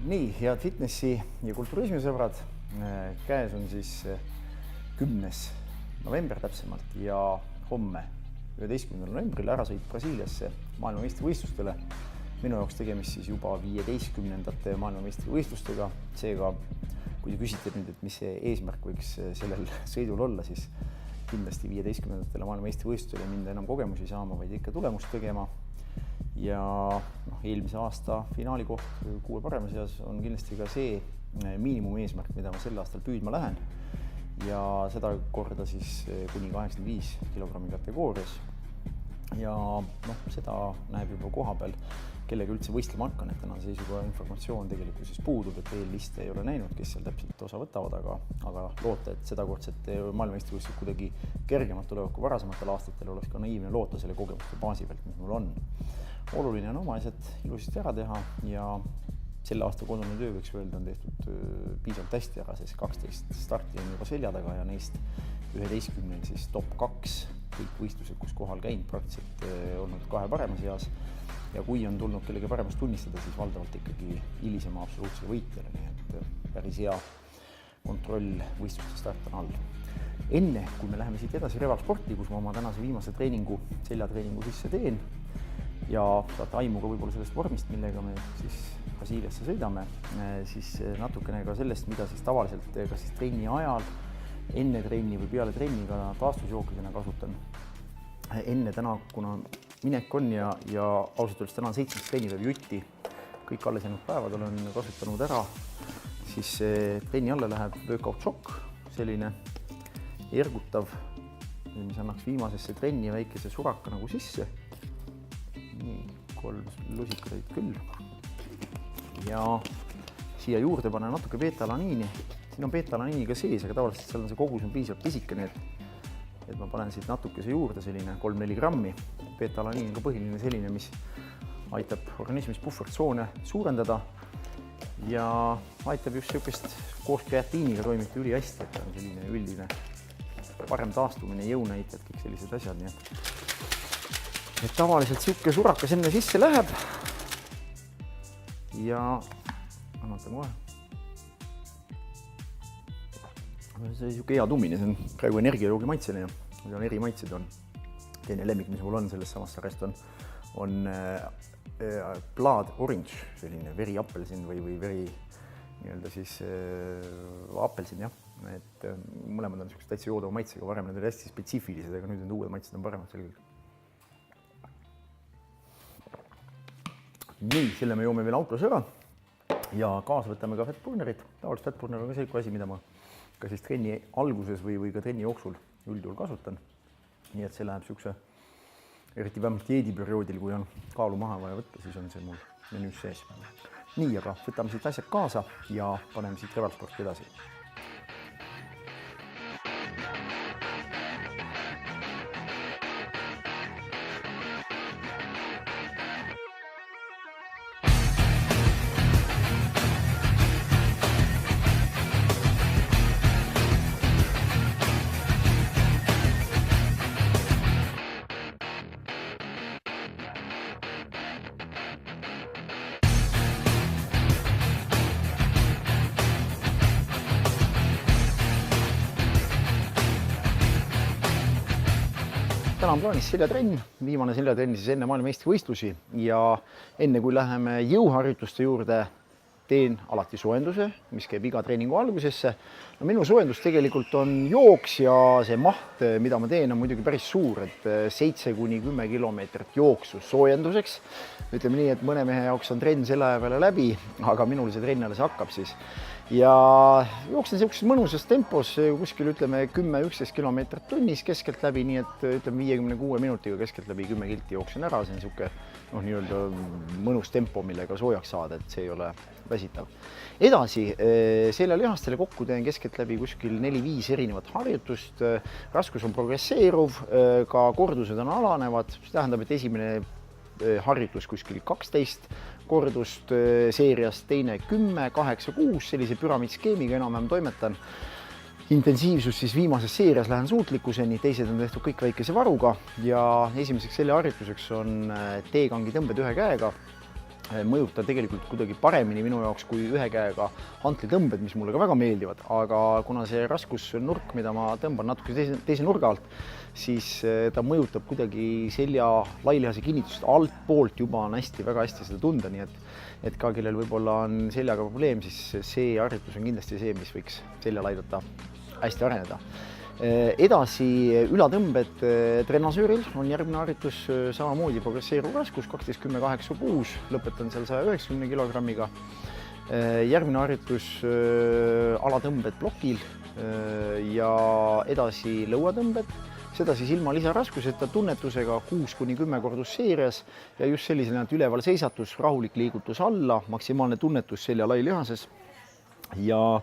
Nii, head fitnessi ja kulturismi sõbrad, käes on siis 10. november täpsemalt ja homme 11. novembril ärasõit Brasiiliasse maailmameistrivõistlustele. Minu jaoks tegemist siis juba 15. maailmameistrivõistlustega. Seega, kui te küsite nüüd, et mis see eesmärk võiks sellel sõidul olla, siis kindlasti 15. maailmameistrivõistlustele minna enam kogemusi saama, vaid ikka tulemust tegema. Ja eelmise aasta finaalikoht 6 parema seas on kindlasti ka see miinimumeesmärk, mida ma sel aastal püüdma lähen. Ja seda korda siis kuni 85 kilogrammi kategoorias. Ja seda näeb juba koha peal, kellega üldse võistlema hakkan, et tänase seisuga informatsioon tegelikult siis puudub, et eelliste ei ole näinud, kes seal täpselt osa võtavad, aga loota, et sedakordset maailmameistrivõistlused kuidagi kergemalt tulevad kui varasematel aastatel, oleks ka naiivne loota selle kogemuste baasi pealt, mis mul on. Oluline on oma asjad ilusasti ära teha ja selle aasta kodune töö võiks öelda on tehtud piisavalt hästi ära, sest 12 starti on juba selja taga ja neist 11 siis top 2 kõik võistlused, kus kohal käinud praktiliselt olnud 2 parema seas. Ja kui on tulnud kellegi paremast tunnistada, siis valdavalt ikkagi hilisema absoluutsele võitjale, nii et päris hea kontroll võistluste start on all. Enne, kui me läheme siit edasi Revalsporti, kus ma oma tänase viimase treeningu, seljatreeningu sisse teen ja saate aimu ka võib-olla sellest vormist, millega me siis Brasiiliasse sõidame, siis natukene ka sellest, mida siis tavaliselt kas siis trenni ajal, enne trenni või peale trenniga taastusjookidena kasutan. Enne täna, kuna minek on ja ausalt öeldes täna on 7. treenipäev jutti, kõik alles jäänud päevad olen kasutanud ära, siis trenni alla läheb workout shock, selline ergutav, mis annaks viimasesse trenni väikese suraka nagu sisse. Nii, 3 lusikaid küll. Ja siia juurde panen natuke beta-alaniini. Siin on beta-alaniini ka sees, aga tavaliselt seal on see kogus on piisavalt pisikene, et ma panen siit natukese juurde selline 3-4 grammi. Beta-alaniin on ka põhiline selline, mis aitab organismis puhvertsoone suurendada ja aitab just sellist koos kreatiiniga toimita üli hästi, et on selline üldine parem taastumine, jõunäitajad, kõik sellised asjad. Nii et tavaliselt siuke surakas enne sisse läheb ja annatan kohe. See on siuke hea tumine, see on praegu energiajoogi maitsene ja see on eri maitsed on. Teine lemmik, mis mul on selles samast sarjast on blood orange, selline veriappelsin või veri nii-öelda siis appelsin, jah. Et mõlemad on niisugused täitsa joodava maitsega, varem need oli hästi spetsiifilised, aga nüüd need uued maitsed on paremad selgelt. Nii, selle me joome veel autos ära ja kaasa võtame ka fatburnerit. Tavaliselt fatburner on ka selline asi, mida ma ka siis trenni alguses või ka trenni jooksul üldjuhul kasutan. Nii et see läheb siukse, eriti vähemalt dieediperioodil, kui on kaalu maha vaja võtta, siis on see mul menüüs sees. Nii, aga võtame siit asjad kaasa ja paneme siit Revalsporti edasi. Täna on plaanis seljatrenn, viimane seljatrenn siis enne maailmameistrivõistlusi ja enne kui läheme jõuharjutuste juurde, teen alati soojenduse, mis käib iga treeningu algusesse. No minu soojendus tegelikult on jooks ja see maht, mida ma teen, on muidugi päris suur, et 7–10 kilomeetrit jooksu soojenduseks. Ütleme nii, et mõne mehe jaoks on trenn selle aja peale läbi, aga minul see trenn alles hakkab siis. Ja jooksen sellises mõnusas tempos, kuskil ütleme 10–11 kilomeetrit tunnis keskelt läbi, nii et ütleme 56 minutiga keskelt läbi 10 kilti jooksen ära. See on selline nii-öelda mõnus tempo, millega soojaks saada, et see ei ole väsitav. Edasi, seljalihastele kokku teen keskelt läbi kuskil 4-5 erinevat harjutust. Raskus on progresseeruv, ka kordused on alanevad. See tähendab, et esimene harjutus kuskil 12 kordust seeriast, teine 10, 8, 6, sellise püramiidskeemiga enam-vähem toimetan. Intensiivsus siis viimases seerias lähen suutlikkuseni, teised on tehtud kõik väikese varuga ja esimeseks seljaharjutuseks on T-kangi tõmbed ühe käega mõjuta tegelikult kuidagi paremini minu jaoks kui ühe käega hantlitõmbed, mis mulle ka väga meeldivad, aga kuna see raskusnurk, mida ma tõmban natuke teise nurga alt, siis ta mõjutab kuidagi selja lailihase kinnitust altpoolt juba on väga hästi seda tunda, nii et ka kellel võib-olla on seljaga probleem, siis see harjutus on kindlasti see, mis võiks seljal aidata hästi areneda. Edasi ülatõmbed trenasööril on järgmine harjutus samamoodi progresseeruv raskus 12-10-8-6, lõpetan seal 190 kilogrammiga. Järgmine harjutus alatõmbed plokil ja edasi lõuatõmbed, seda siis ilma lisaraskuseta tunnetusega 6-10 kordusseerias ja just sellisena, et üleval seisatus, rahulik liigutus alla, maksimaalne tunnetus selja lailihases ja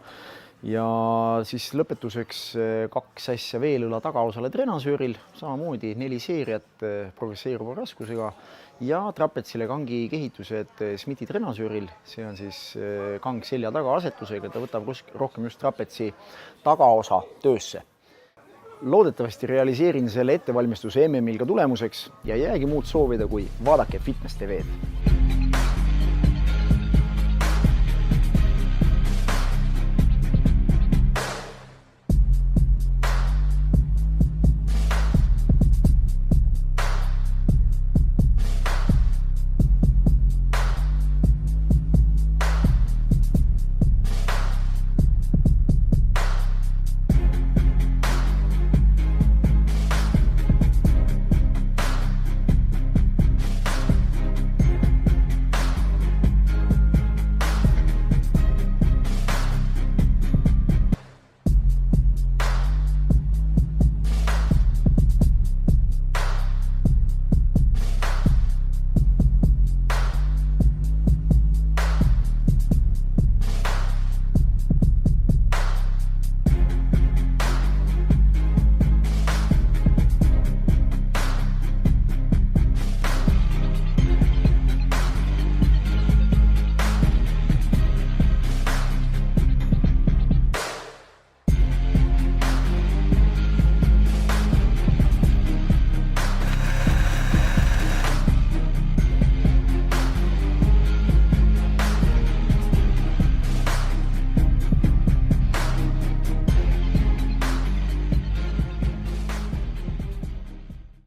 siis lõpetuseks 2 asja veel õla tagaosale trenasööril, samamoodi 4 seeriat progresseeruva raskusega ja trapetsile kangi kehitused Smithi trenasööril, see on siis kang selja taga asetusega, ta võtab rohkem just trapetsi tagaosa töösse. Loodetavasti realiseerin selle ettevalmistuse MM-il ka tulemuseks ja jäägi muud soovida, kui vaadake Fitness TV-d.